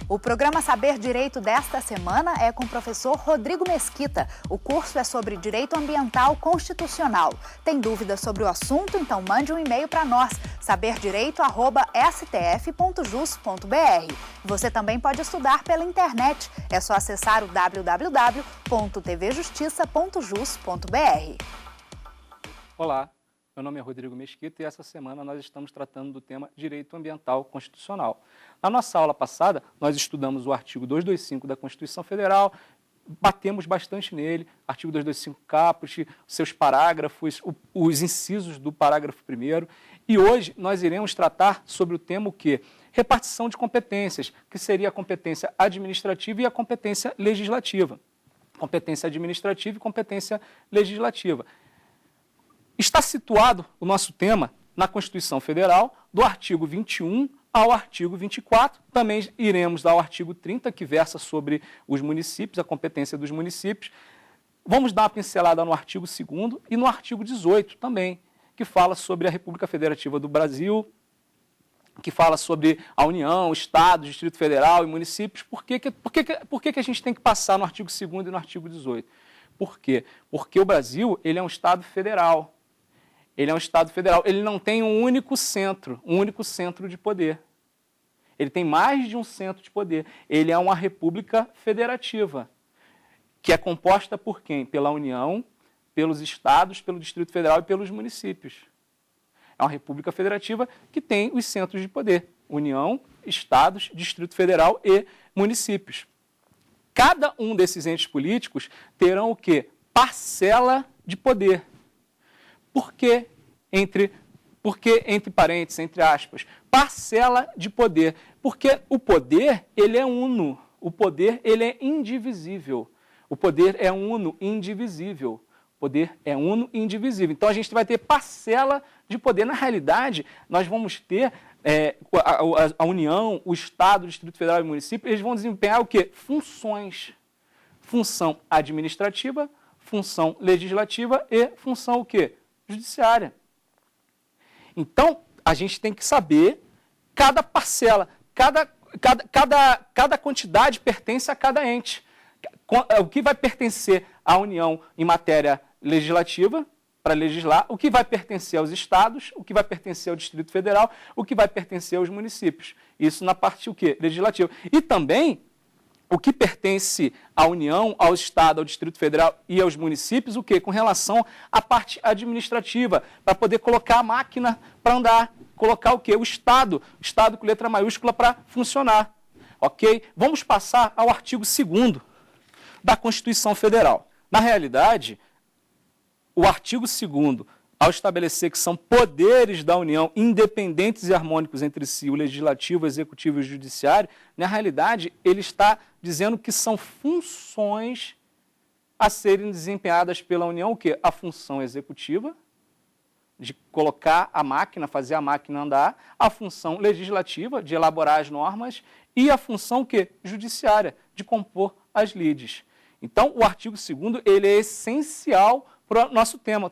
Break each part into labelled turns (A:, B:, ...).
A: O programa Saber Direito desta semana é com o professor Rodrigo Mesquita. O curso é sobre Direito Ambiental Constitucional. Tem dúvidas sobre o assunto? Então mande um e-mail para nós, saberdireito@stf.jus.br. Você também pode estudar pela internet. É só acessar o www.tvjustiça.jus.br.
B: Olá, meu nome é Rodrigo Mesquita e essa semana nós estamos tratando do tema Direito Ambiental Constitucional. Na nossa aula passada, nós estudamos o artigo 225 da Constituição Federal, batemos bastante nele, artigo 225 caput, seus parágrafos, os incisos do parágrafo 1º, e hoje nós iremos tratar sobre o tema o quê? Repartição de competências, que seria a competência administrativa e a competência legislativa. Competência administrativa e competência legislativa. Está situado o nosso tema na Constituição Federal, do artigo 21 ao artigo 24. Também iremos ao artigo 30, que versa sobre os municípios, a competência dos municípios. Vamos dar uma pincelada no artigo 2º e no artigo 18 também, que fala sobre a República Federativa do Brasil, que fala sobre a União, Estado, Distrito Federal e municípios. Por que a gente tem que passar no artigo 2º e no artigo 18? Por quê? Porque o Brasil ele é um Estado federal. Ele é um Estado federal. Ele não tem um único centro de poder. Ele tem mais de um centro de poder. Ele é uma república federativa, que é composta por quem? Pela União, pelos estados, pelo Distrito Federal e pelos municípios. É uma república federativa que tem os centros de poder. União, estados, Distrito Federal e municípios. Cada um desses entes políticos terão o quê? Parcela de poder. Por que, entre parênteses, entre aspas, parcela de poder? Porque o poder, ele é uno, o poder, ele é indivisível. O poder é uno, indivisível. O poder é uno e indivisível. Então, a gente vai ter parcela de poder. Na realidade, nós vamos ter a União, o Estado, o Distrito Federal e o município, eles vão desempenhar o quê? Funções. Função administrativa, função legislativa e função o quê? Judiciária. Então, a gente tem que saber cada parcela, cada quantidade pertence a cada ente. O que vai pertencer à União em matéria legislativa, para legislar, o que vai pertencer aos estados, o que vai pertencer ao Distrito Federal, o que vai pertencer aos municípios. Isso na parte o quê? Legislativa. E também o que pertence à União, ao Estado, ao Distrito Federal e aos municípios, o quê? Com relação à parte administrativa, para poder colocar a máquina para andar, colocar o quê? O Estado com letra maiúscula para funcionar. Ok? Vamos passar ao artigo 2º da Constituição Federal. Na realidade, o artigo 2º, ao estabelecer que são poderes da União independentes e harmônicos entre si, o Legislativo, o Executivo e o Judiciário, na realidade, ele está dizendo que são funções a serem desempenhadas pela União, o quê? A função executiva, de colocar a máquina, fazer a máquina andar, a função legislativa, de elaborar as normas, e a função o quê? Judiciária, de compor as lides. Então, o artigo 2º, ele é essencial para o nosso tema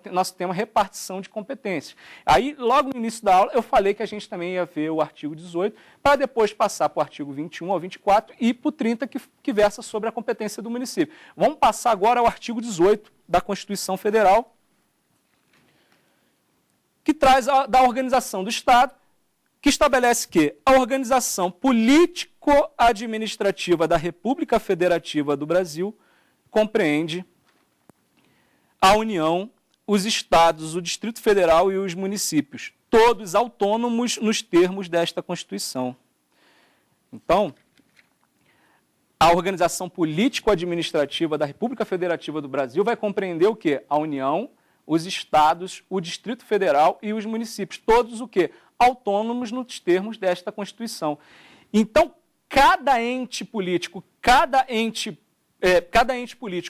B: repartição de competências. Aí, logo no início da aula, eu falei que a gente também ia ver o artigo 18, para depois passar para o artigo 21 ao 24 e para o 30, que versa sobre a competência do município. Vamos passar agora ao artigo 18 da Constituição Federal, que traz da organização do Estado, que estabelece que a organização político-administrativa da República Federativa do Brasil compreende a União, os estados, o Distrito Federal e os municípios, todos autônomos nos termos desta Constituição. Então, a organização político-administrativa da República Federativa do Brasil vai compreender o quê? A União, os estados, o Distrito Federal e os municípios, todos o quê? Autônomos nos termos desta Constituição. Então, cada ente político,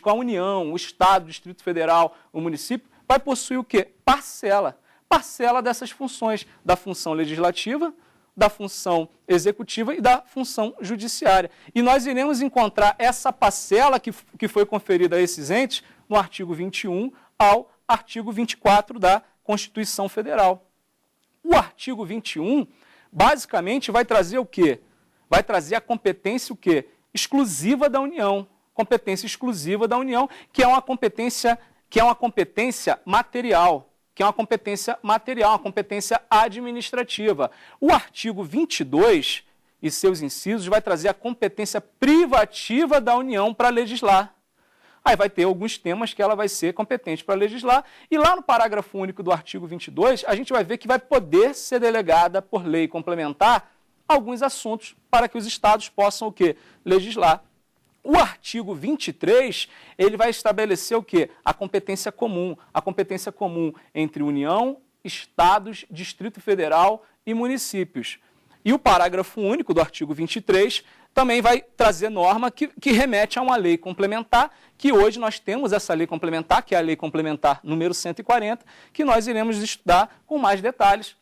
B: a União, o Estado, o Distrito Federal, o município, vai possuir o quê? Parcela. Parcela dessas funções, da função legislativa, da função executiva e da função judiciária. E nós iremos encontrar essa parcela que foi conferida a esses entes no artigo 21 ao artigo 24 da Constituição Federal. O artigo 21, basicamente, vai trazer o quê? vai trazer a competência o quê? Exclusiva da União. Competência exclusiva da União, que é uma competência material, uma competência administrativa. O artigo 22 e seus incisos vai trazer a competência privativa da União para legislar. Aí vai ter alguns temas que ela vai ser competente para legislar, e lá no parágrafo único do artigo 22, a gente vai ver que vai poder ser delegada por lei complementar alguns assuntos para que os estados possam o quê? Legislar. O artigo 23, ele vai estabelecer o quê? A competência comum entre União, estados, Distrito Federal e municípios. E o parágrafo único do artigo 23 também vai trazer norma que remete a uma lei complementar, que hoje nós temos essa lei complementar, que é a lei complementar número 140, que nós iremos estudar com mais detalhes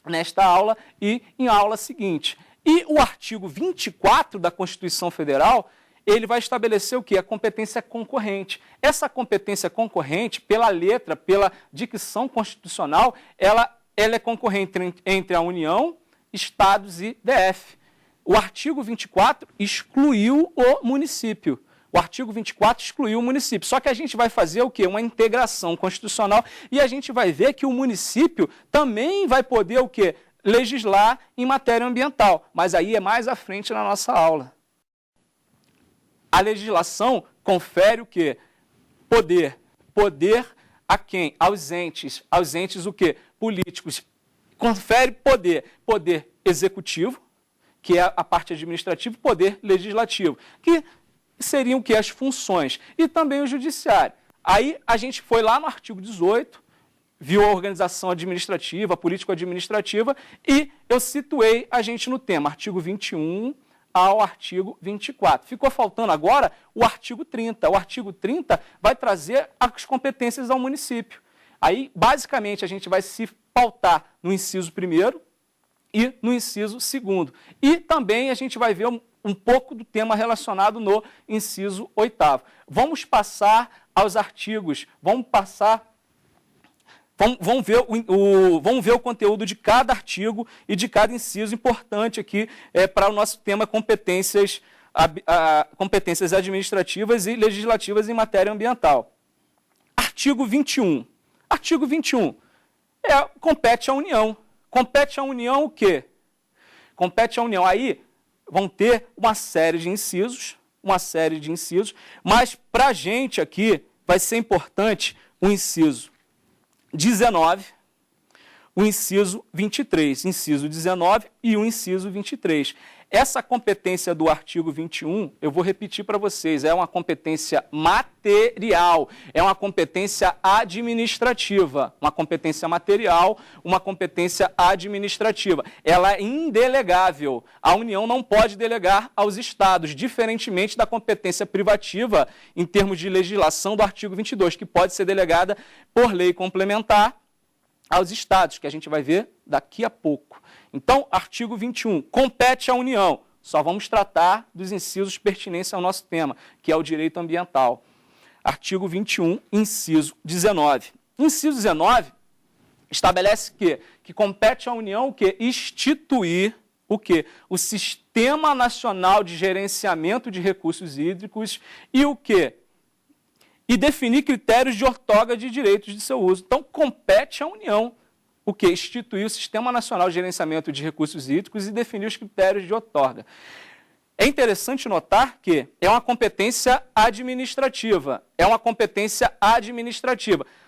B: nesta aula e em aula seguinte. E o artigo 24 da Constituição Federal, ele vai estabelecer o quê? A competência concorrente. Essa competência concorrente, pela letra, pela dicção constitucional, ela é concorrente entre a União, estados e DF. O artigo 24 excluiu o município. O artigo 24 excluiu o município. Só que a gente vai fazer o quê? Uma integração constitucional e a gente vai ver que o município também vai poder o quê? Legislar em matéria ambiental. Mas aí é mais à frente na nossa aula. A legislação confere o quê? Poder. Poder a quem? Aos entes o quê? Políticos. Confere poder. Poder executivo, que é a parte administrativa, e poder legislativo, que seriam o quê? As funções. E também o judiciário. Aí a gente foi lá no artigo 18, viu a organização administrativa, a político-administrativa, e eu situei a gente no tema, artigo 21 ao artigo 24. Ficou faltando agora o artigo 30. O artigo 30 vai trazer as competências ao município. Aí, basicamente, a gente vai se pautar no inciso 1º e no inciso 2º. E também a gente vai ver um pouco do tema relacionado no inciso 8º. Vamos passar aos artigos, vamos ver o conteúdo de cada artigo e de cada inciso importante aqui para o nosso tema competências administrativas e legislativas em matéria ambiental. Artigo 21. Artigo 21. Compete à União. Compete à União o quê? Compete à União. Aí vão ter uma série de incisos, mas para a gente aqui vai ser importante o inciso 19, o inciso 23, inciso 19 e o inciso 23. Essa competência do artigo 21, eu vou repetir para vocês, é uma competência material, é uma competência administrativa, uma competência material, uma competência administrativa. Ela é indelegável. A União não pode delegar aos estados, diferentemente da competência privativa, em termos de legislação do artigo 22, que pode ser delegada por lei complementar aos estados, que a gente vai ver daqui a pouco. Então, artigo 21, compete à União. Só vamos tratar dos incisos pertinentes ao nosso tema, que é o direito ambiental. Artigo 21, inciso 19. Inciso 19 estabelece que compete à União o quê? Instituir o quê? O Sistema Nacional de Gerenciamento de Recursos Hídricos e o quê? E definir critérios de outorga de direitos de seu uso. Então, compete à União o que? Instituir o Sistema Nacional de Gerenciamento de Recursos Hídricos e definir os critérios de outorga. É interessante notar que é uma competência administrativa.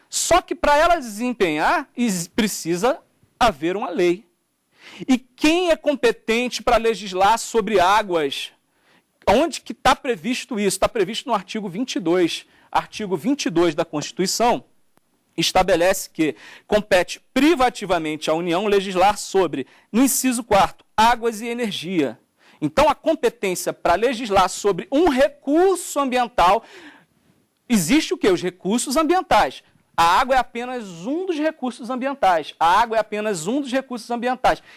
B: Só que para ela desempenhar, precisa haver uma lei. E quem é competente para legislar sobre águas? Onde que está previsto isso? Está previsto no artigo 22. Artigo 22 da Constituição estabelece que compete privativamente à União legislar sobre, no inciso 4º, águas e energia. Então, a competência para legislar sobre um recurso ambiental, existe o quê? Os recursos ambientais. A água é apenas um dos recursos ambientais.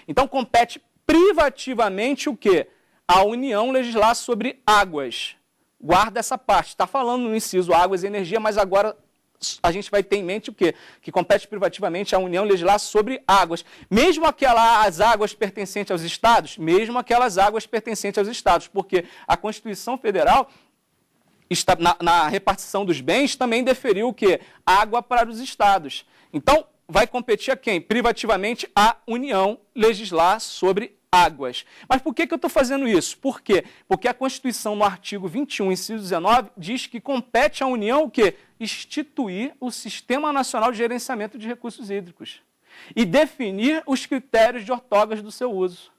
B: Então, compete privativamente o quê? A União legislar sobre águas. Guarda essa parte. Está falando no inciso águas e energia, mas agora a gente vai ter em mente o quê? Que compete privativamente à União legislar sobre águas. Mesmo aquelas águas pertencentes aos Estados, porque a Constituição Federal, na repartição dos bens, também deferiu o quê? Água para os Estados. Então, vai competir a quem? Privativamente à União legislar sobre águas. Mas por que eu estou fazendo isso? Por quê? Porque a Constituição, no artigo 21, inciso 19, diz que compete à União o quê? Instituir o Sistema Nacional de Gerenciamento de Recursos Hídricos e definir os critérios de ortogas do seu uso.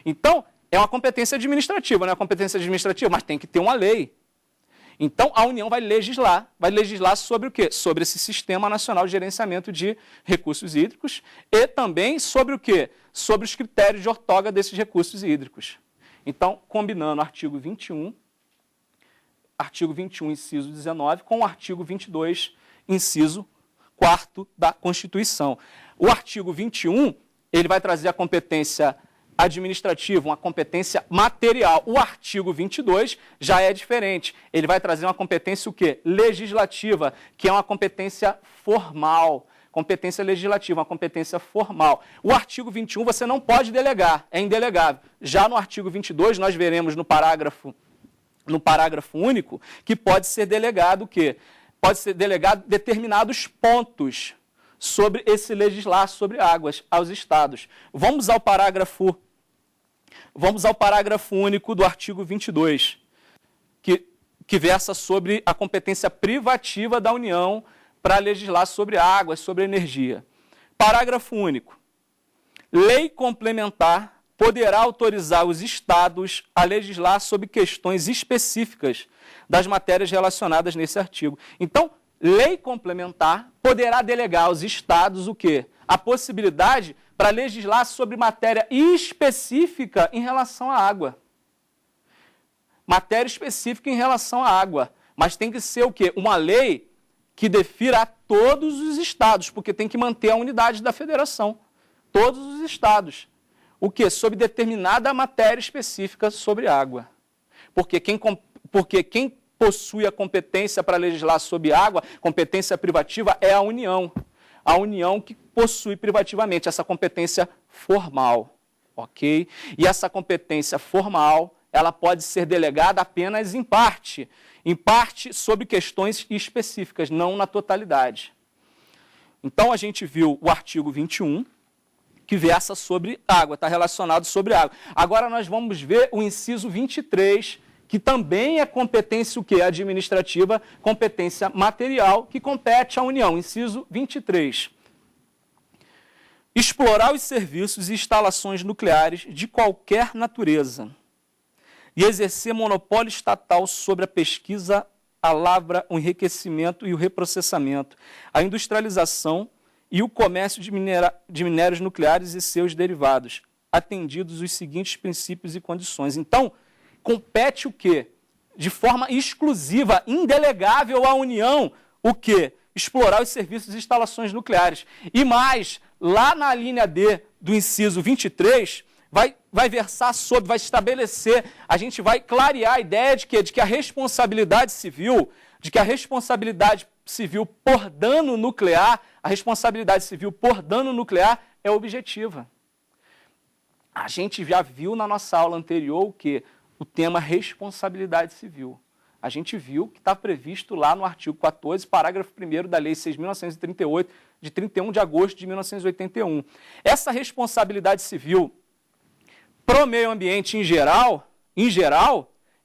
B: Então, é uma competência administrativa, não é uma competência administrativa, mas tem que ter uma lei. Então, a União vai legislar sobre o quê? Sobre esse Sistema Nacional de Gerenciamento de Recursos Hídricos e também sobre o quê? Sobre os critérios de ortoga desses recursos hídricos. Então, combinando o artigo 21, inciso 19, com o artigo 22, inciso 4º da Constituição. O artigo 21, ele vai trazer a competência administrativa, uma competência material. O artigo 22 já é diferente. Ele vai trazer uma competência o quê? Legislativa, que é uma competência formal. Competência legislativa, uma competência formal. O artigo 21 você não pode delegar, é indelegável. Já no artigo 22, nós veremos no parágrafo único, que pode ser delegado o quê? Pode ser delegado determinados pontos sobre esse legislar sobre águas aos Estados. Vamos ao parágrafo único do artigo 22, que versa sobre a competência privativa da União para legislar sobre águas, sobre energia. Parágrafo único. Lei complementar poderá autorizar os Estados a legislar sobre questões específicas das matérias relacionadas nesse artigo. Então, lei complementar poderá delegar aos Estados o quê? A possibilidade para legislar sobre matéria específica em relação à água. Matéria específica em relação à água. Mas tem que ser o quê? Uma lei que defira a todos os Estados, porque tem que manter a unidade da federação. Todos os Estados. O quê? Sobre determinada matéria específica sobre água. Porque quem possui a competência para legislar sobre água, competência privativa, é a União. A União que possui privativamente essa competência formal, ok? E essa competência formal, ela pode ser delegada apenas em parte sobre questões específicas, não na totalidade. Então, a gente viu o artigo 21, que versa sobre água, está relacionado sobre água. Agora, nós vamos ver o inciso 23, que também é competência o quê? Administrativa, competência material, que compete à União. Inciso 23. Explorar os serviços e instalações nucleares de qualquer natureza e exercer monopólio estatal sobre a pesquisa, a lavra, o enriquecimento e o reprocessamento, a industrialização e o comércio de minérios nucleares e seus derivados, atendidos os seguintes princípios e condições. Então, compete o quê? De forma exclusiva, indelegável à União, o quê? Explorar os serviços e instalações nucleares. E mais, lá na linha D do inciso 23, vai versar sobre, vai estabelecer, a gente vai clarear a ideia de que a responsabilidade civil, por dano nuclear, a responsabilidade civil por dano nuclear é objetiva. A gente já viu na nossa aula anterior o quê? O tema responsabilidade civil. A gente viu que está previsto lá no artigo 14, parágrafo 1º da Lei 6.938, de 31 de agosto de 1981. Essa responsabilidade civil para o meio ambiente em geral,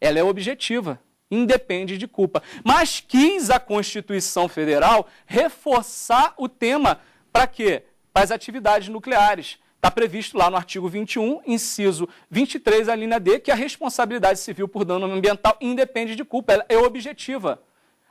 B: ela é objetiva, independe de culpa. Mas quis a Constituição Federal reforçar o tema para quê? Para as atividades nucleares. Está previsto lá no artigo 21, inciso 23, a linha D, que a responsabilidade civil por dano ambiental independe de culpa, ela é objetiva.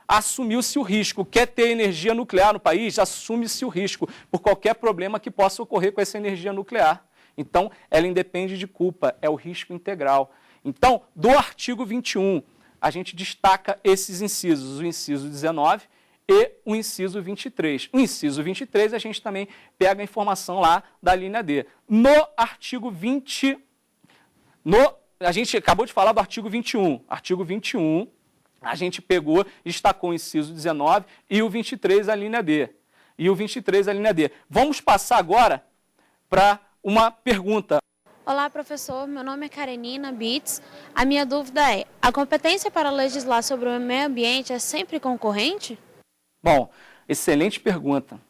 B: Assumiu-se o risco, quer ter energia nuclear no país, assume-se o risco por qualquer problema que possa ocorrer com essa energia nuclear. Então, ela independe de culpa, é o risco integral. Então, do artigo 21, a gente destaca esses incisos, o inciso 19 e o inciso 23. O inciso 23, a gente também pega a informação lá da linha D. No artigo 20, a gente acabou de falar do artigo 21. Artigo 21, a gente pegou, destacou o inciso 19 e o 23, a linha D. Vamos passar agora para uma pergunta.
C: Olá, professor. Meu nome é Karenina Bitts. A minha dúvida é, a competência para legislar sobre o meio ambiente é sempre concorrente?
B: Bom, excelente pergunta.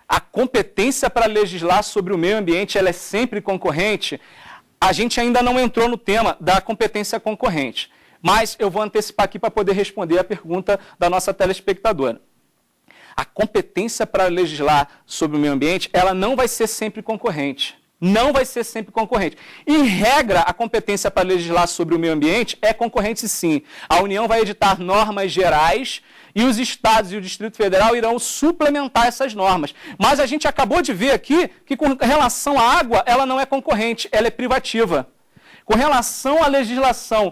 B: A competência para legislar sobre o meio ambiente ela é sempre concorrente? A gente ainda não entrou no tema da competência concorrente, mas eu vou antecipar aqui para poder responder a pergunta da nossa telespectadora. A competência para legislar sobre o meio ambiente, ela não vai ser sempre concorrente. Não vai ser sempre concorrente. Em regra, a competência para legislar sobre o meio ambiente é concorrente sim. A União vai editar normas gerais e os estados e o Distrito Federal irão suplementar essas normas. Mas a gente acabou de ver aqui que com relação à água, ela não é concorrente, ela é privativa. Com relação à legislação,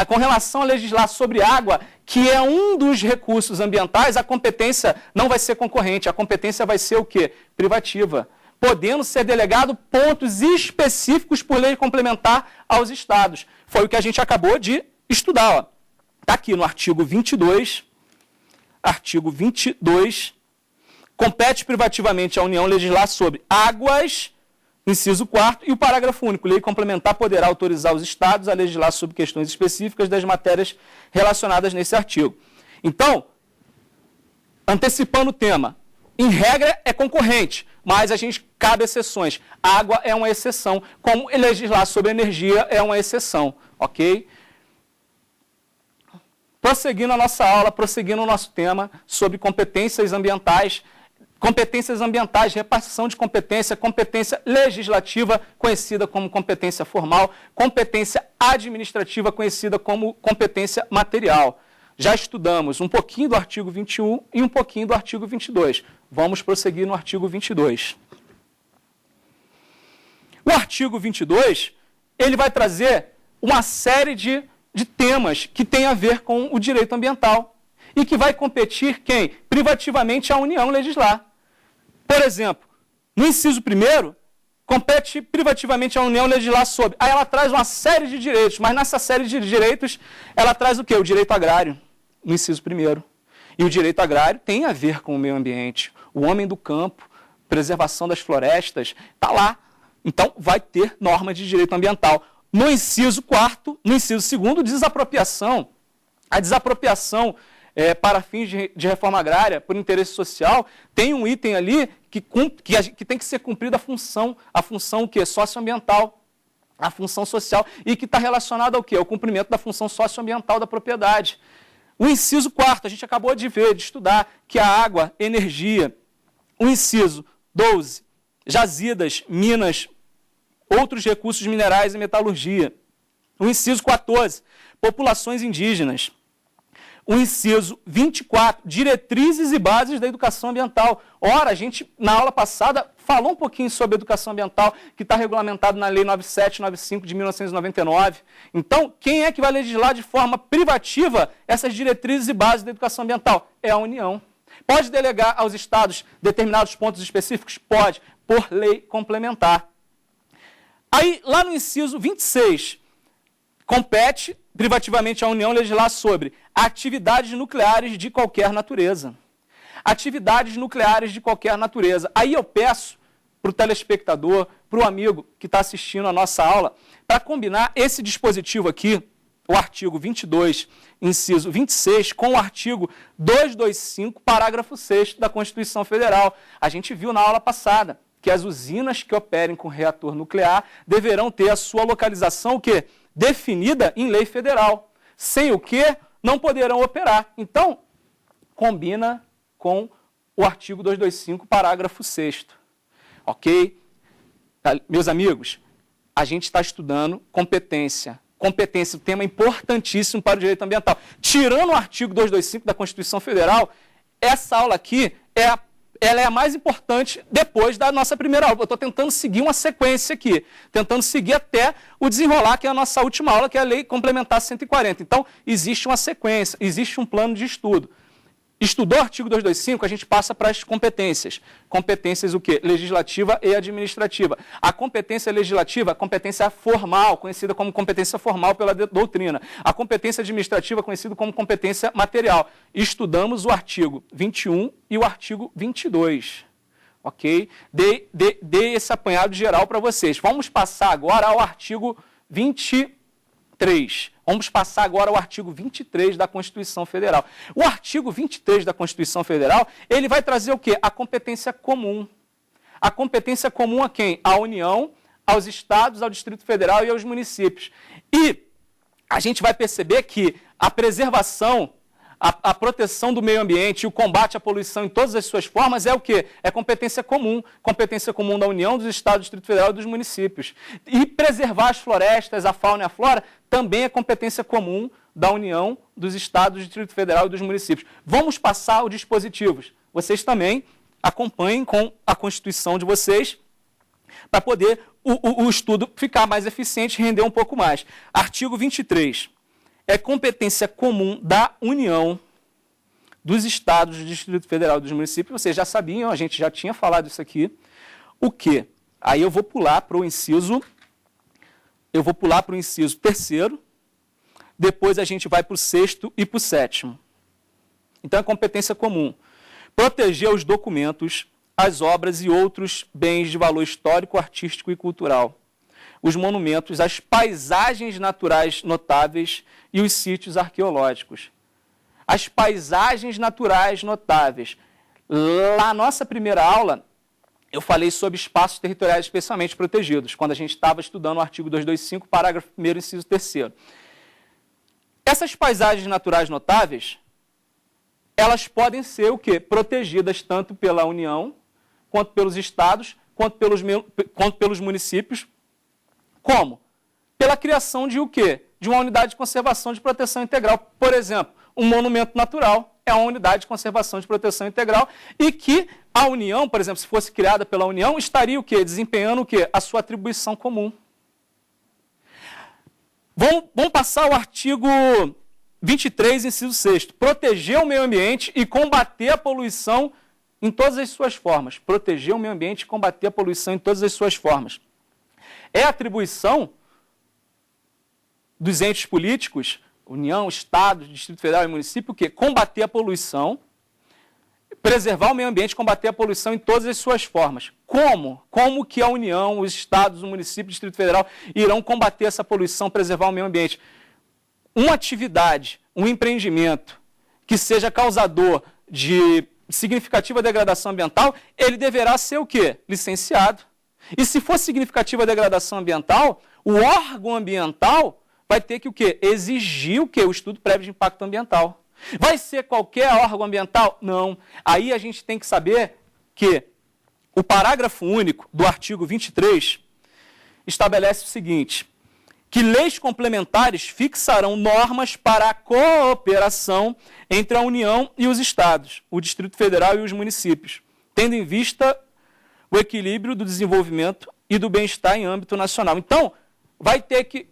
B: com relação a legislar sobre água, que é um dos recursos ambientais, a competência não vai ser concorrente, a competência vai ser o quê? Privativa. Podendo ser delegado pontos específicos por lei complementar aos estados. Foi o que a gente acabou de estudar. Está aqui no artigo 22. Artigo 22. Compete privativamente à União legislar sobre águas, inciso 4º, e o parágrafo único. Lei complementar poderá autorizar os estados a legislar sobre questões específicas das matérias relacionadas nesse artigo. Então, antecipando o tema, em regra é concorrente, mas a gente cabe exceções. Água é uma exceção, como legislar sobre energia é uma exceção, ok? Prosseguindo a nossa aula, prosseguindo o nosso tema sobre competências ambientais, repartição de competência, competência legislativa, conhecida como competência formal, competência administrativa, conhecida como competência material. Já estudamos um pouquinho do artigo 21 e um pouquinho do artigo 22. Vamos prosseguir no artigo 22. O artigo 22, ele vai trazer uma série de temas que tem a ver com o direito ambiental e que vai competir quem? Privativamente a União legislar. Por exemplo, no inciso 1º, compete privativamente a União legislar sobre. Aí ela traz uma série de direitos, mas nessa série de direitos, ela traz o quê? O direito agrário, no inciso 1º. E o direito agrário tem a ver com o meio ambiente. O homem do campo, preservação das florestas, está lá. Então, vai ter norma de direito ambiental. No inciso 4º, no inciso 2º, desapropriação. A desapropriação para fins de reforma agrária, por interesse social, tem um item ali que tem que ser cumprida a função o quê? Socioambiental, a função social, e que está relacionada ao quê? Ao cumprimento da função socioambiental da propriedade. O inciso 4º, a gente acabou de ver, de estudar, que a água, energia. O inciso 12, jazidas, minas, outros recursos minerais e metalurgia. O inciso 14, populações indígenas. O inciso 24, diretrizes e bases da educação ambiental. Ora, a gente, na aula passada, falou um pouquinho sobre educação ambiental, que está regulamentado na Lei 9795 de 1999. Então, quem é que vai legislar de forma privativa essas diretrizes e bases da educação ambiental? É a União. Pode delegar aos estados determinados pontos específicos? Pode, por lei complementar. Aí, lá no inciso 26, compete privativamente à União legislar sobre atividades nucleares de qualquer natureza. Atividades nucleares de qualquer natureza. Aí eu peço para o telespectador, para o amigo que está assistindo a nossa aula, para combinar esse dispositivo aqui, o artigo 22, inciso 26, com o artigo 225, parágrafo 6º da Constituição Federal. A gente viu na aula passada que as usinas que operem com reator nuclear deverão ter a sua localização, o quê? Definida em lei federal, sem o que não poderão operar. Então, combina com o artigo 225, parágrafo 6º. Ok? Meus amigos, a gente está estudando competência. Competência, um tema importantíssimo para o direito ambiental. Tirando o artigo 225 da Constituição Federal, essa aula aqui ela é a mais importante depois da nossa primeira aula. Eu estou tentando seguir uma sequência aqui, tentando seguir até o desenrolar, que é a nossa última aula, que é a Lei Complementar 140. Então, existe uma sequência, existe um plano de estudo. Estudou o artigo 225, a gente passa para as competências. Competências o quê? Legislativa e administrativa. A competência legislativa, a competência formal, conhecida como competência formal pela doutrina. A competência administrativa, conhecida como competência material. Estudamos o artigo 21 e o artigo 22. Ok? Dei esse apanhado geral para vocês. Vamos passar agora ao artigo 23. Vamos passar agora ao artigo 23 da Constituição Federal. O artigo 23 da Constituição Federal, ele vai trazer o quê? A competência comum. A competência comum a quem? À União, aos estados, ao Distrito Federal e aos municípios. E a gente vai perceber que a preservação, a proteção do meio ambiente e o combate à poluição em todas as suas formas é o quê? É competência comum da União, dos estados, do Distrito Federal e dos municípios. E preservar as florestas, a fauna e a flora também é competência comum da União, dos estados, do Distrito Federal e dos municípios. Vamos passar aos dispositivos. Vocês também acompanhem com a Constituição de vocês para poder o estudo ficar mais eficiente e render um pouco mais. Artigo 23. É competência comum da União, dos estados, do Distrito Federal e dos municípios. Vocês já sabiam, a gente já tinha falado isso aqui. O quê? Aí eu vou pular para o inciso... terceiro, depois a gente vai para o 6º e para o 7º. Então, é competência comum. Proteger os documentos, as obras e outros bens de valor histórico, artístico e cultural. Os monumentos, as paisagens naturais notáveis e os sítios arqueológicos. As paisagens naturais notáveis. Lá na nossa primeira aula, eu falei sobre espaços territoriais especialmente protegidos, quando a gente estava estudando o artigo 225, parágrafo 1º, inciso 3º. Essas paisagens naturais notáveis, elas podem ser o quê? Protegidas tanto pela União, quanto pelos estados, quanto pelos municípios. Como? Pela criação de o quê? De uma unidade de conservação de proteção integral. Por exemplo, um monumento natural é uma unidade de conservação de proteção integral e que a União, por exemplo, se fosse criada pela União, estaria o quê? Desempenhando o quê? A sua atribuição comum. Vamos passar ao artigo 23, inciso 6º. Proteger o meio ambiente e combater a poluição em todas as suas formas. Proteger o meio ambiente e combater a poluição em todas as suas formas. É atribuição dos entes políticos, União, Estado, Distrito Federal e município, o quê? Combater a poluição, preservar o meio ambiente, combater a poluição em todas as suas formas. Como? Como que a União, os Estados, o município, o Distrito Federal irão combater essa poluição, preservar o meio ambiente? Uma atividade, um empreendimento que seja causador de significativa degradação ambiental, ele deverá ser o quê? Licenciado. E se for significativa degradação ambiental, o órgão ambiental vai ter que o quê? Exigir o quê? O estudo prévio de impacto ambiental. Vai ser qualquer órgão ambiental? Não. Aí a gente tem que saber que o parágrafo único do artigo 23 estabelece o seguinte, que leis complementares fixarão normas para a cooperação entre a União e os Estados, o Distrito Federal e os municípios, tendo em vista o equilíbrio do desenvolvimento e do bem-estar em âmbito nacional. Então, vai ter que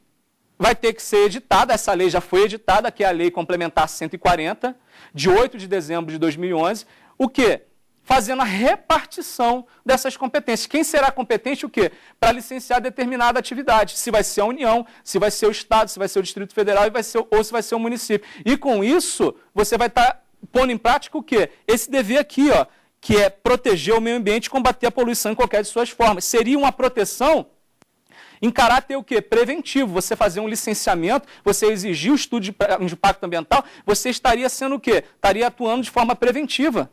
B: ser editada, essa lei já foi editada, que é a Lei Complementar 140, de 8 de dezembro de 2011, o quê? Fazendo a repartição dessas competências. Quem será competente o quê? Para licenciar determinada atividade. Se vai ser a União, se vai ser o Estado, se vai ser o Distrito Federal ou se vai ser o município. E com isso, você vai estar pondo em prática o quê? Esse dever aqui, ó, que é proteger o meio ambiente e combater a poluição em qualquer de suas formas. Seria uma proteção em caráter o quê? Preventivo. Você fazer um licenciamento, você exigir o estudo de impacto ambiental, você estaria sendo o quê? Estaria atuando de forma preventiva.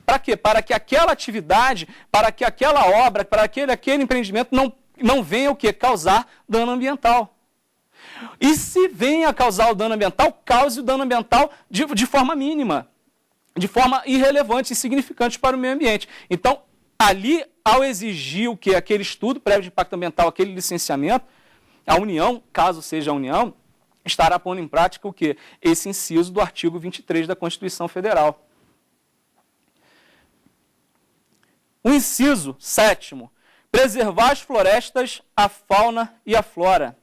B: Para quê? Para que aquela atividade, para que aquela obra, para aquele empreendimento não venha o quê? Causar dano ambiental. E se venha a causar o dano ambiental, cause o dano ambiental de forma mínima, de forma irrelevante, insignificante para o meio ambiente. Então, ali, ao exigir o quê? Aquele estudo prévio de impacto ambiental, aquele licenciamento, a União, caso seja a União, estará pondo em prática o quê? Esse inciso do artigo 23 da Constituição Federal. O inciso 7º, preservar as florestas, a fauna e a flora.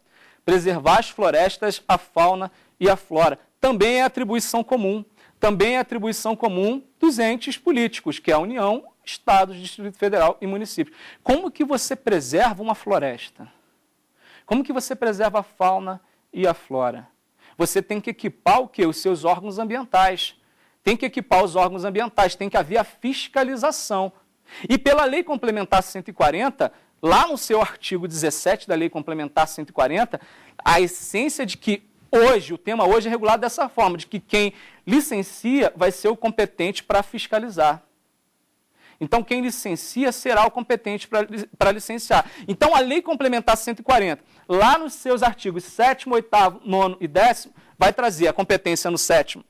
B: Preservar as florestas, a fauna e a flora. Também é atribuição comum também é atribuição comum dos entes políticos, que é a União, Estados, Distrito Federal e municípios. Como que você preserva uma floresta? Como que você preserva a fauna e a flora? Você tem que equipar o quê? Os seus órgãos ambientais. Tem que equipar os órgãos ambientais, tem que haver a fiscalização. E pela Lei Complementar 140, lá no seu artigo 17 da Lei Complementar 140, a essência de que hoje, o tema hoje é regulado dessa forma, de que quem licencia vai ser o competente para fiscalizar. Então, quem licencia será o competente para licenciar. Então, a Lei Complementar 140, lá nos seus artigos 7º, 8º, 9º e 10º, vai trazer a competência no 7º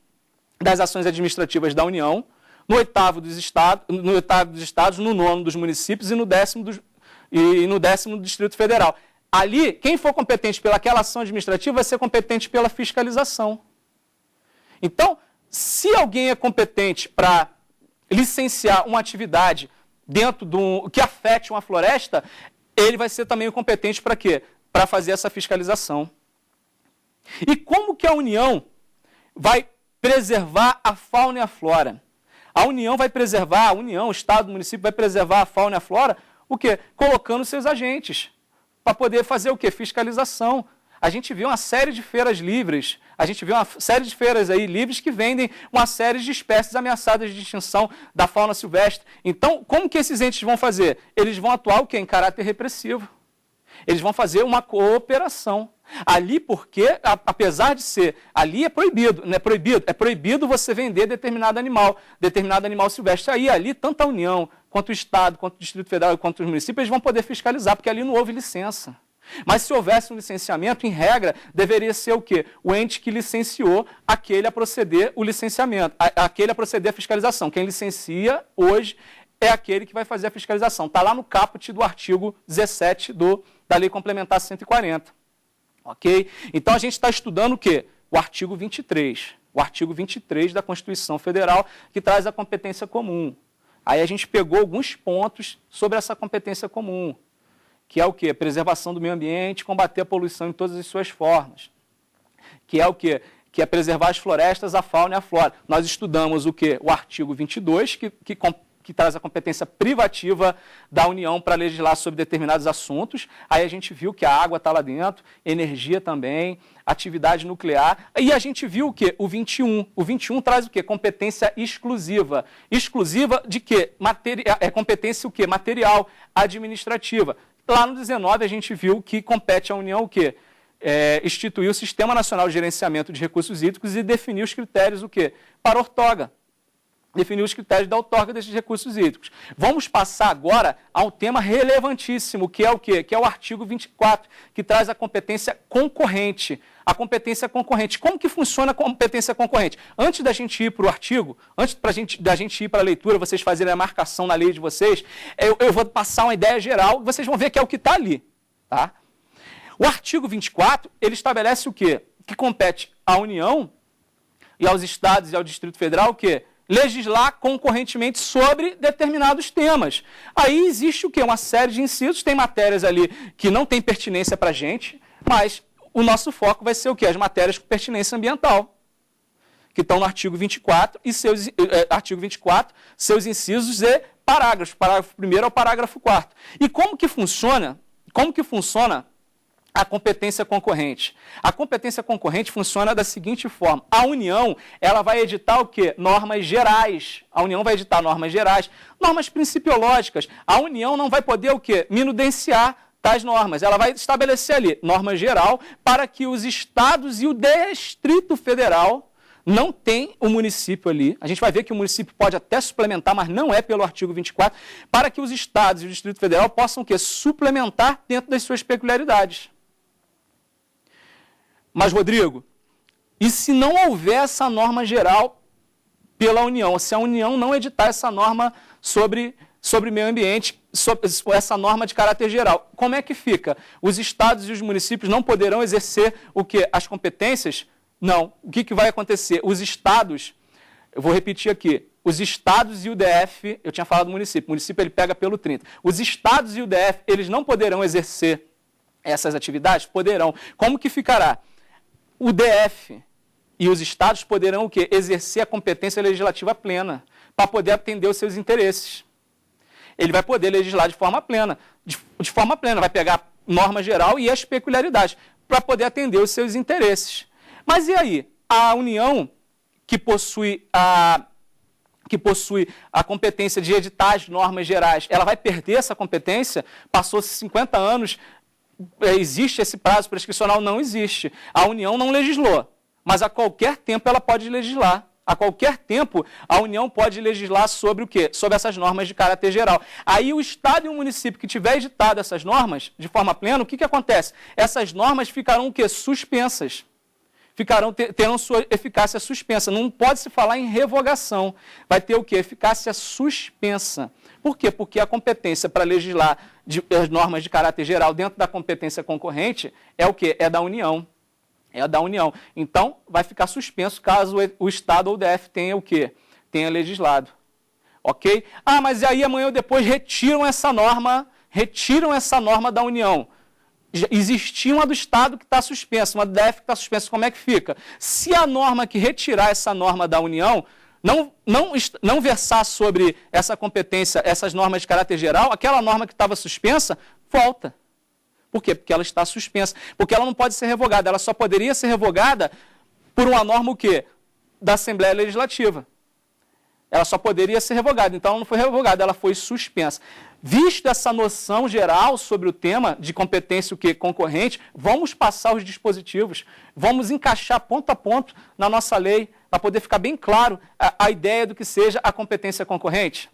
B: das ações administrativas da União, no 8º dos estados, no 9º dos municípios e no 10º do Distrito Federal. Ali, quem for competente pelaquela ação administrativa vai ser competente pela fiscalização. Então, se alguém é competente para licenciar uma atividade dentro que afete uma floresta, ele vai ser também o competente para quê? Para fazer essa fiscalização. E como que a União vai preservar a fauna e a flora? A União vai preservar, o Estado, o município vai preservar a fauna e a flora, o quê? Colocando seus agentes, para poder fazer o quê? Fiscalização. A gente viu uma série de feiras livres, a gente viu uma série de feiras aí livres que vendem uma série de espécies ameaçadas de extinção da fauna silvestre. Então, como que esses entes vão fazer? Eles vão atuar o quê? Em caráter repressivo. Eles vão fazer uma cooperação. Ali porque, apesar de ser, ali é proibido, não é proibido? É proibido você vender determinado animal silvestre. Aí, ali, tanto a União, quanto o Estado, quanto o Distrito Federal, quanto os municípios, eles vão poder fiscalizar, porque ali não houve licença. Mas se houvesse um licenciamento, em regra, deveria ser o quê? O ente que licenciou aquele a proceder o licenciamento, aquele a proceder a fiscalização. Quem licencia hoje é aquele que vai fazer a fiscalização. Está lá no caput do artigo 17 da Lei Complementar 140. Ok? Então, a gente está estudando o quê? O artigo 23. O artigo 23 da Constituição Federal, que traz a competência comum. Aí a gente pegou alguns pontos sobre essa competência comum, que é o quê? Preservação do meio ambiente, combater a poluição em todas as suas formas. Que é o quê? Que é preservar as florestas, a fauna e a flora. Nós estudamos o quê? O artigo 22, que traz a competência privativa da União para legislar sobre determinados assuntos. Aí a gente viu que a água está lá dentro, energia também, atividade nuclear. E a gente viu o quê? O 21. O 21 traz o quê? Competência exclusiva. Exclusiva de quê? Competência o quê? Material, administrativa. Lá no 19 a gente viu que compete à União o quê? Instituir o Sistema Nacional de Gerenciamento de Recursos Hídricos e definir os critérios o quê? Para a outorga. Definir os critérios da outorga desses recursos hídricos. Vamos passar agora a um tema relevantíssimo, que é o quê? Que é o artigo 24, que traz a competência concorrente. A competência concorrente. Como que funciona a competência concorrente? Antes da gente ir para o artigo, antes da gente ir para a leitura, vocês fazerem a marcação na lei de vocês, eu vou passar uma ideia geral, vocês vão ver que é o que está ali. Tá? O artigo 24, ele estabelece o quê? Que compete à União e aos Estados e ao Distrito Federal o quê? Legislar concorrentemente sobre determinados temas. Aí existe o quê? Uma série de incisos, tem matérias ali que não tem pertinência para a gente, mas o nosso foco vai ser o quê? As matérias com pertinência ambiental, que estão no artigo 24, artigo 24, seus incisos e parágrafos, parágrafo 1º ao parágrafo 4º. E como que funciona a competência concorrente? A competência concorrente funciona da seguinte forma. A União, ela vai editar o quê? Normas gerais. A União vai editar normas gerais, normas principiológicas. A União não vai poder o quê? Minudenciar tais normas. Ela vai estabelecer ali norma geral para que os estados e o Distrito Federal não tem o município ali. A gente vai ver que o município pode até suplementar, mas não é pelo artigo 24, para que os estados e o Distrito Federal possam o quê? Suplementar dentro das suas peculiaridades. Mas, Rodrigo, e se não houver essa norma geral pela União, se a União não editar essa norma sobre meio ambiente, essa norma de caráter geral, como é que fica? Os estados e os municípios não poderão exercer o quê? As competências? Não. O que vai acontecer? Os estados, eu vou repetir aqui, os estados e o DF, eu tinha falado do município, o município ele pega pelo 30. Os estados e o DF, eles não poderão exercer essas atividades? Poderão. Como que ficará? O DF e os estados poderão o quê? Exercer a competência legislativa plena para poder atender os seus interesses. Ele vai poder legislar de forma plena, vai pegar norma geral e as peculiaridades para poder atender os seus interesses. Mas e aí? A União, que possui a competência de editar as normas gerais, ela vai perder essa competência? Passou-se 50 anos, existe esse prazo prescricional? Não existe. A União não legislou, mas a qualquer tempo ela pode legislar. A qualquer tempo, a União pode legislar sobre o quê? Sobre essas normas de caráter geral. Aí o Estado e o município que tiver editado essas normas de forma plena, o que acontece? Essas normas ficarão o quê? Suspensas. Terão sua eficácia suspensa. Não pode se falar em revogação. Vai ter o quê? Eficácia suspensa. Por quê? Porque a competência para legislar as normas de caráter geral dentro da competência concorrente é o quê? É da União. É da União. Então, vai ficar suspenso caso o Estado ou o DF tenha o quê? Tenha legislado. Ok? Ah, mas aí amanhã ou depois retiram essa norma da União. Existia uma do Estado que está suspensa, uma do DF que está suspensa. Como é que fica? Se a norma que retirar essa norma da União não versar sobre essa competência, essas normas de caráter geral, aquela norma que estava suspensa, volta. Por quê? Porque ela está suspensa. Porque ela não pode ser revogada. Ela só poderia ser revogada por uma norma o quê? Da Assembleia Legislativa. Ela só poderia ser revogada. Então, ela não foi revogada, ela foi suspensa. Visto essa noção geral sobre o tema de competência o quê? Concorrente, vamos passar os dispositivos, vamos encaixar ponto a ponto na nossa lei, para poder ficar bem claro a ideia do que seja a competência concorrente.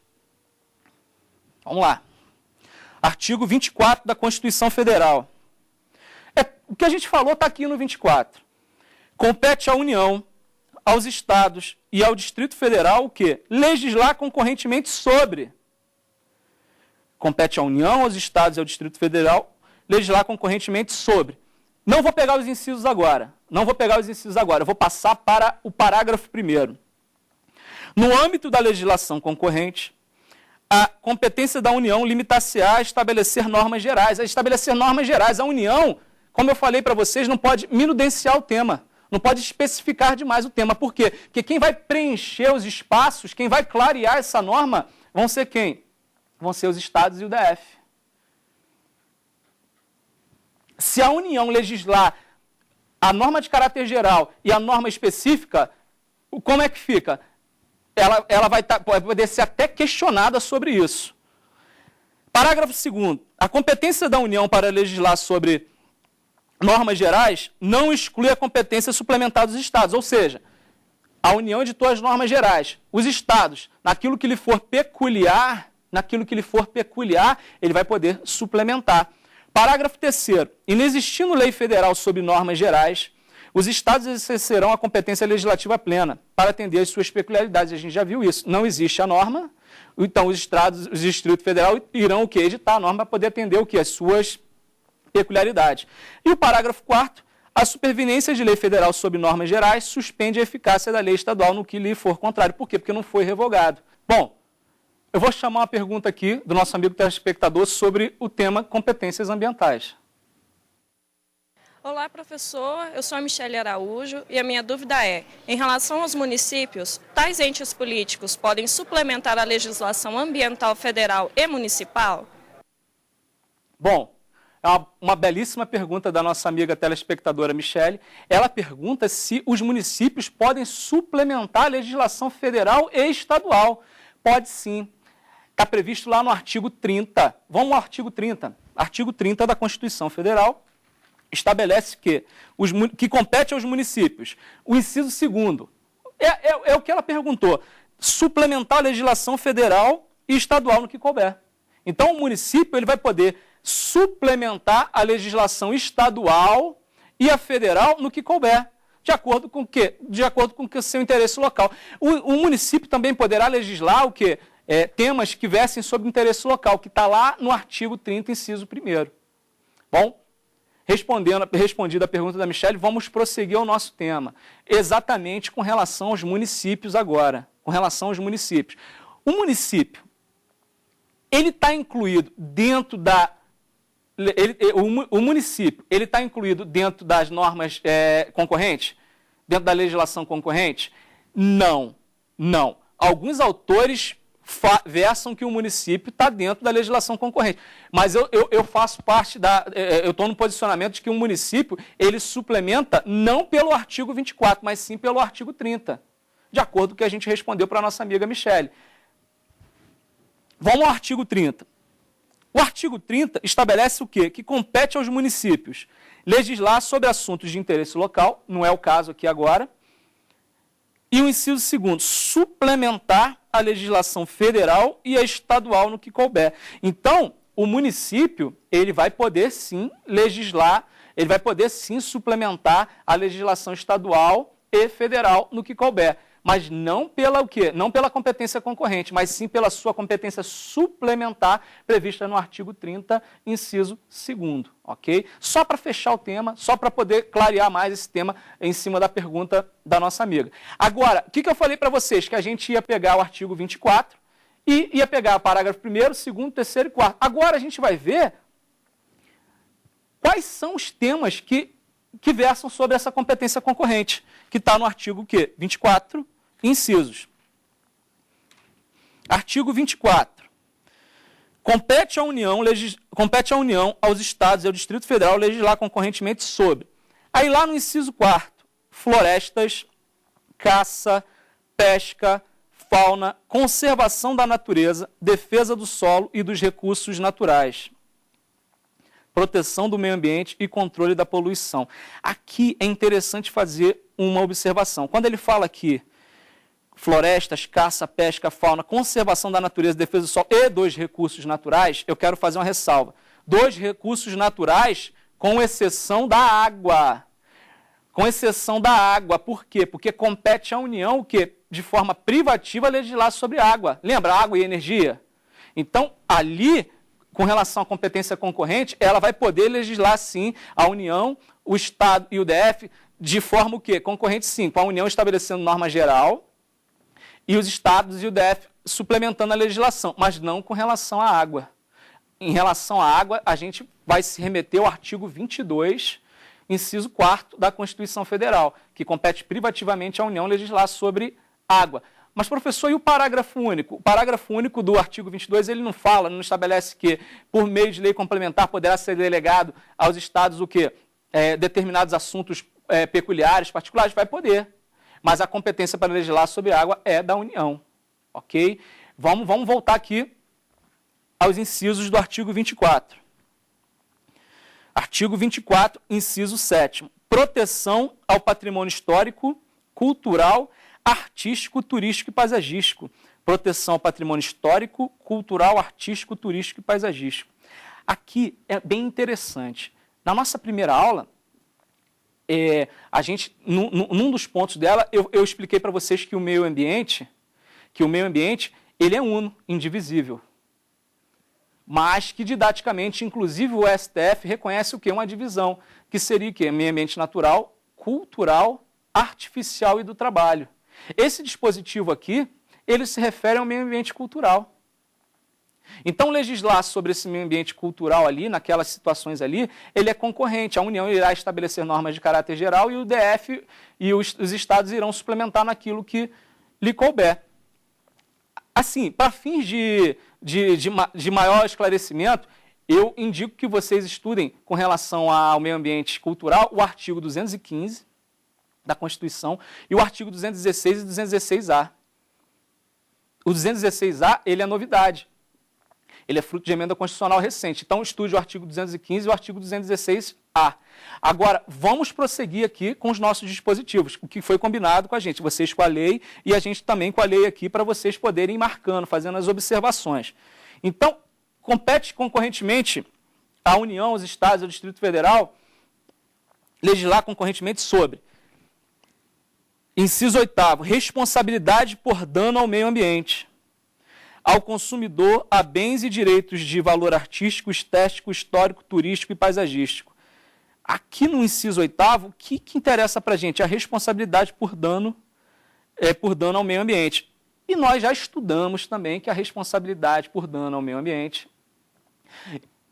B: Vamos lá. Artigo 24 da Constituição Federal. O que a gente falou está aqui no 24. Compete à União, aos Estados e ao Distrito Federal o quê? Legislar concorrentemente sobre. Compete à União, aos Estados e ao Distrito Federal legislar concorrentemente sobre. Não vou pegar os incisos agora. Eu vou passar para o parágrafo 1º. No âmbito da legislação concorrente, a competência da União limitar-se-á a estabelecer normas gerais. A União, como eu falei para vocês, não pode minudenciar o tema, não pode especificar demais o tema. Por quê? Porque quem vai preencher os espaços, quem vai clarear essa norma, vão ser quem? Vão ser os Estados e o DF. Se a União legislar a norma de caráter geral e a norma específica, como é que fica? Ela vai poder ser até questionada sobre isso. Parágrafo 2º. A competência da União para legislar sobre normas gerais não exclui a competência suplementar dos Estados. Ou seja, a União editou as normas gerais. Os Estados, naquilo que lhe for peculiar, ele vai poder suplementar. Parágrafo 3º. Inexistindo lei federal sobre normas gerais, os Estados exercerão a competência legislativa plena para atender às suas peculiaridades. A gente já viu isso. Não existe a norma, então os Estados, o Distrito Federal irão o quê? Editar a norma para poder atender o quê? As suas peculiaridades. E o parágrafo 4º, a superveniência de lei federal sobre normas gerais suspende a eficácia da lei estadual no que lhe for contrário. Por quê? Porque não foi revogado. Bom, eu vou chamar uma pergunta aqui do nosso amigo telespectador sobre o tema competências ambientais.
D: Olá, professor. Eu sou a Michele Araújo e a minha dúvida é, em relação aos municípios, tais entes políticos podem suplementar a legislação ambiental federal e municipal?
B: Bom, é uma belíssima pergunta da nossa amiga telespectadora Michele. Ela pergunta se os municípios podem suplementar a legislação federal e estadual. Pode sim. Está previsto lá no artigo 30. Vamos ao artigo 30. Artigo 30 da Constituição Federal estabelece que compete aos municípios. O inciso 2º é o que ela perguntou. Suplementar a legislação federal e estadual no que couber. Então, o município ele vai poder suplementar a legislação estadual e a federal no que couber. De acordo com o quê? De acordo com o seu interesse local. O município também poderá legislar o quê? Temas que versem sobre interesse local, que está lá no artigo 30, inciso 1º. Bom, respondida a pergunta da Michele, vamos prosseguir ao nosso tema. Exatamente com relação aos municípios agora. Com relação aos municípios. O município, ele está incluído dentro da... O município, ele está incluído dentro das normas concorrentes? dentro da legislação concorrente? Não, não. Alguns autores versam que o município está dentro da legislação concorrente. Mas eu faço parte eu estou no posicionamento de que o município, ele suplementa não pelo artigo 24, mas sim pelo artigo 30, de acordo com o que a gente respondeu para a nossa amiga Michele. Vamos ao artigo 30. O artigo 30 estabelece o quê? Que compete aos municípios legislar sobre assuntos de interesse local, não é o caso aqui agora. E o inciso 2º, suplementar a legislação federal e a estadual no que couber. Então, o município, ele vai poder sim legislar, ele vai poder sim suplementar a legislação estadual e federal no que couber. Mas não pela o quê? Não pela competência concorrente, mas sim pela sua competência suplementar prevista no artigo 30, inciso 2º, ok? Só para fechar o tema, só para poder clarear mais esse tema em cima da pergunta da nossa amiga. Agora, o que eu falei para vocês? Que a gente ia pegar o artigo 24 e ia pegar o parágrafo 1º, 2º, 3º e 4º. Agora a gente vai ver quais são os temas que versam sobre essa competência concorrente, que está no artigo o quê? 24, incisos. Artigo 24. Compete à União, aos Estados e ao Distrito Federal legislar concorrentemente sobre. Aí lá no inciso 4º, florestas, caça, pesca, fauna, conservação da natureza, defesa do solo e dos recursos naturais, proteção do meio ambiente e controle da poluição. Aqui é interessante fazer uma observação. Quando ele fala aqui florestas, caça, pesca, fauna, conservação da natureza, defesa do solo e dos recursos naturais, eu quero fazer uma ressalva. Dos recursos naturais, com exceção da água. Com exceção da água. Por quê? Porque compete à União o quê? De forma privativa legislar sobre água. Lembra? Água e energia? Então, ali, com relação à competência concorrente, ela vai poder legislar, sim, a União, o Estado e o DF, de forma o quê? Concorrente, sim, com a União estabelecendo norma geral e os Estados e o DF suplementando a legislação, mas não com relação à água. Em relação à água, a gente vai se remeter ao artigo 22, inciso 4º da Constituição Federal, que compete privativamente à União legislar sobre água. Mas, professor, e o parágrafo único? O parágrafo único do artigo 22, ele não fala, não estabelece que, por meio de lei complementar, poderá ser delegado aos Estados o quê? Determinados assuntos peculiares, particulares, vai poder. Mas a competência para legislar sobre água é da União, ok? Vamos voltar aqui aos incisos do artigo 24. Artigo 24, inciso 7º. Proteção ao patrimônio histórico, cultural, artístico, turístico e paisagístico. Proteção ao patrimônio histórico, cultural, artístico, turístico e paisagístico. Aqui é bem interessante. Na nossa primeira aula, a gente, num dos pontos dela, eu expliquei para vocês que o meio ambiente, ele é uno, indivisível. Mas que didaticamente, inclusive o STF reconhece o quê? Uma divisão, que seria o quê? Meio ambiente natural, cultural, artificial e do trabalho. Esse dispositivo aqui, ele se refere ao meio ambiente cultural. Então, legislar sobre esse meio ambiente cultural ali, naquelas situações ali, ele é concorrente. A União irá estabelecer normas de caráter geral e o DF e os estados irão suplementar naquilo que lhe couber. Assim, para fins de maior esclarecimento, eu indico que vocês estudem com relação ao meio ambiente cultural o artigo 215 da Constituição e o artigo 216 e 216A. O 216A, ele é novidade. Ele é fruto de emenda constitucional recente. Então, estude o artigo 215 e o artigo 216A. Agora, vamos prosseguir aqui com os nossos dispositivos, o que foi combinado com a gente, vocês com a lei e a gente também com a lei aqui, para vocês poderem ir marcando, fazendo as observações. Então, compete concorrentemente à União, aos Estados e ao Distrito Federal legislar concorrentemente sobre. Inciso 8º, responsabilidade por dano ao meio ambiente, ao consumidor, a bens e direitos de valor artístico, estético, histórico, turístico e paisagístico. Aqui no inciso 8º, o que interessa para a gente? A responsabilidade por dano ao meio ambiente. E nós já estudamos também que a responsabilidade por dano ao meio ambiente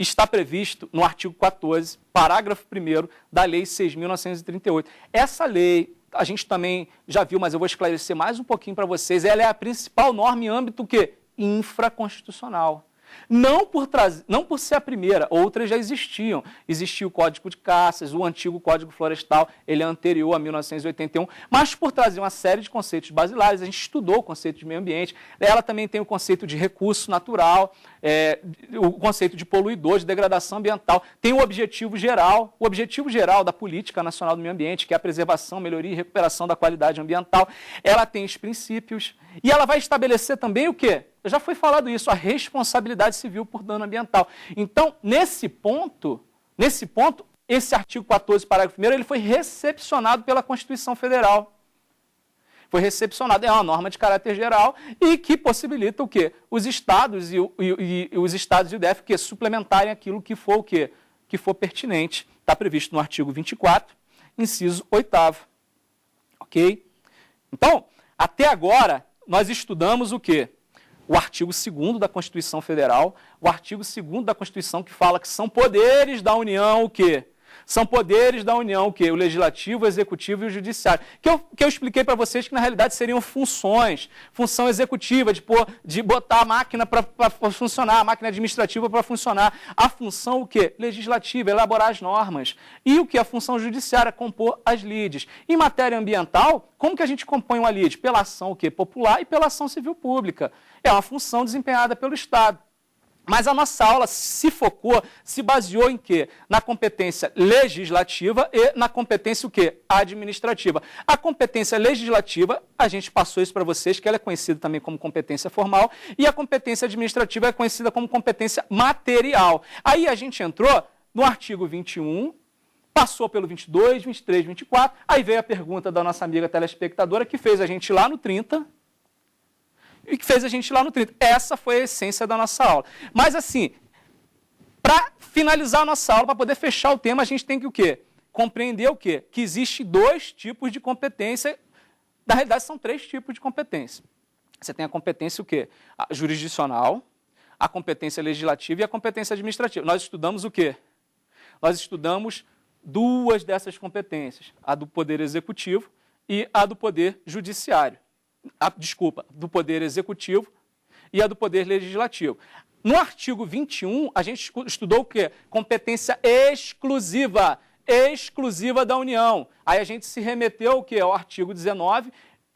B: está previsto no artigo 14, parágrafo 1º da Lei 6.938. Essa lei, a gente também já viu, mas eu vou esclarecer mais um pouquinho para vocês, ela é a principal norma em âmbito que? Infraconstitucional. Não por ser a primeira, outras já existiam. Existia o Código de Caças, o antigo Código Florestal, ele é anterior a 1981, mas por trazer uma série de conceitos basilares, a gente estudou o conceito de meio ambiente, ela também tem o conceito de recurso natural, o conceito de poluidor, de degradação ambiental, tem o objetivo geral da Política Nacional do Meio Ambiente, que é a preservação, melhoria e recuperação da qualidade ambiental, ela tem os princípios, e ela vai estabelecer também o quê? Já foi falado isso, a responsabilidade civil por dano ambiental. Então, nesse ponto, esse artigo 14, parágrafo 1º, ele foi recepcionado pela Constituição Federal. Foi recepcionado, é uma norma de caráter geral e que possibilita o quê? Os estados e os estados e o DF que suplementarem aquilo que for o quê? Que for pertinente. Está previsto no artigo 24, inciso 8º. Ok? Então, até agora, nós estudamos o quê? O artigo 2º da Constituição Federal, o artigo 2º da Constituição que fala que são poderes da União o quê? São poderes da União o quê? O Legislativo, o Executivo e o Judiciário. Que eu expliquei para vocês que na realidade seriam funções. Função executiva, de botar a máquina para funcionar, a máquina administrativa para funcionar. A função o quê? Legislativa, elaborar as normas. E o que? A função judiciária, compor as lides. Em matéria ambiental, como que a gente compõe uma lide? Pela ação o quê? Popular e pela ação civil pública. É uma função desempenhada pelo Estado. Mas a nossa aula se baseou em quê? Na competência legislativa e na competência o quê? Administrativa. A competência legislativa, a gente passou isso para vocês, que ela é conhecida também como competência formal, e a competência administrativa é conhecida como competência material. Aí a gente entrou no artigo 21, passou pelo 22, 23, 24, aí veio a pergunta da nossa amiga telespectadora, que fez a gente ir lá no 30, e que fez a gente ir lá no 30. Essa foi a essência da nossa aula. Mas assim, para finalizar a nossa aula, para poder fechar o tema, a gente tem que o quê? Compreender o quê? Que existe 2 tipos de competência, na realidade são 3 tipos de competência. Você tem a competência o quê? A jurisdicional, a competência legislativa e a competência administrativa. Nós estudamos o quê? Nós estudamos 2 dessas competências, a do Poder Executivo e a do Poder Judiciário. Do Poder Executivo e a do Poder Legislativo. No artigo 21, a gente estudou o quê? Competência exclusiva da União. Aí a gente se remeteu o quê? Ao artigo 19,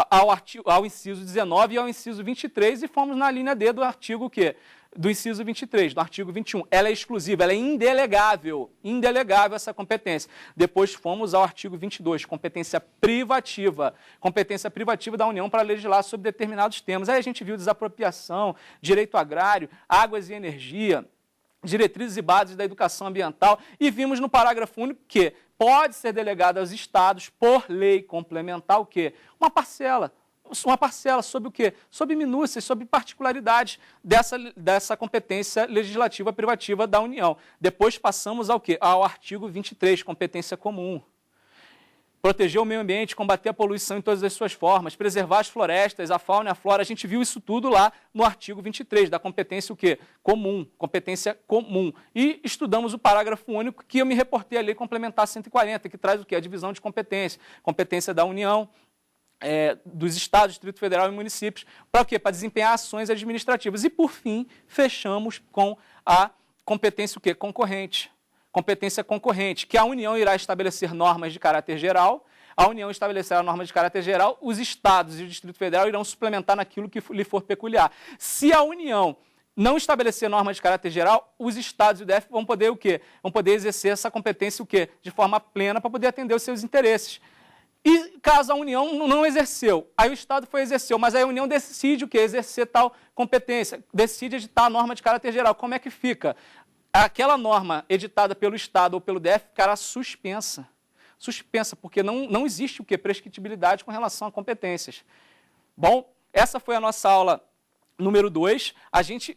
B: ao inciso 19 e ao inciso 23 e fomos na linha D do artigo o quê? Do inciso 23, do artigo 21. Ela é exclusiva, ela é indelegável essa competência. Depois fomos ao artigo 22, competência privativa da União para legislar sobre determinados temas. Aí a gente viu desapropriação, direito agrário, águas e energia, diretrizes e bases da educação ambiental e vimos no parágrafo único que pode ser delegado aos estados por lei complementar o quê? Uma parcela sobre o quê? Sobre minúcias, sobre particularidades dessa competência legislativa privativa da União. Depois passamos ao quê? Ao artigo 23, competência comum. Proteger o meio ambiente, combater a poluição em todas as suas formas, preservar as florestas, a fauna e a flora. A gente viu isso tudo lá no artigo 23, da competência o quê? Comum, competência comum. E estudamos o parágrafo único que eu me reportei à Lei Complementar 140, que traz o quê? A divisão de competência. Competência da União, dos estados, Distrito Federal e municípios. Para o quê? Para desempenhar ações administrativas. E, por fim, fechamos com a competência o quê? Concorrente. Competência concorrente, que a União irá estabelecer normas de caráter geral, a União estabelecerá normas de caráter geral, os estados e o Distrito Federal irão suplementar naquilo que lhe for peculiar. Se a União não estabelecer normas de caráter geral, os estados e o DF vão poder o quê? Vão poder exercer essa competência o quê? De forma plena para poder atender os seus interesses. E caso a União não exerceu, aí o Estado exerceu, mas aí a União decide o quê? Exercer tal competência, decide editar a norma de caráter geral. Como é que fica? Aquela norma editada pelo Estado ou pelo DF ficará suspensa. Suspensa, porque não existe o quê? Prescritibilidade com relação a competências. Bom, essa foi a nossa aula número 2. A gente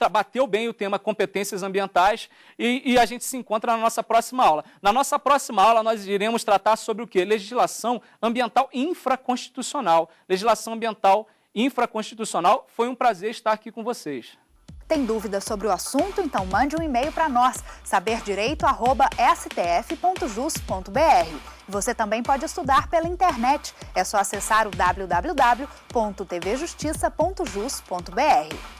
B: bateu bem o tema competências ambientais e a gente se encontra na nossa próxima aula. Na nossa próxima aula, nós iremos tratar sobre o quê? Legislação ambiental infraconstitucional. Legislação ambiental infraconstitucional. Foi um prazer estar aqui com vocês.
A: Tem dúvida sobre o assunto? Então mande um e-mail para nós, saberdireito@stf.jus.br. Você também pode estudar pela internet. É só acessar o www.tvjustiça.jus.br.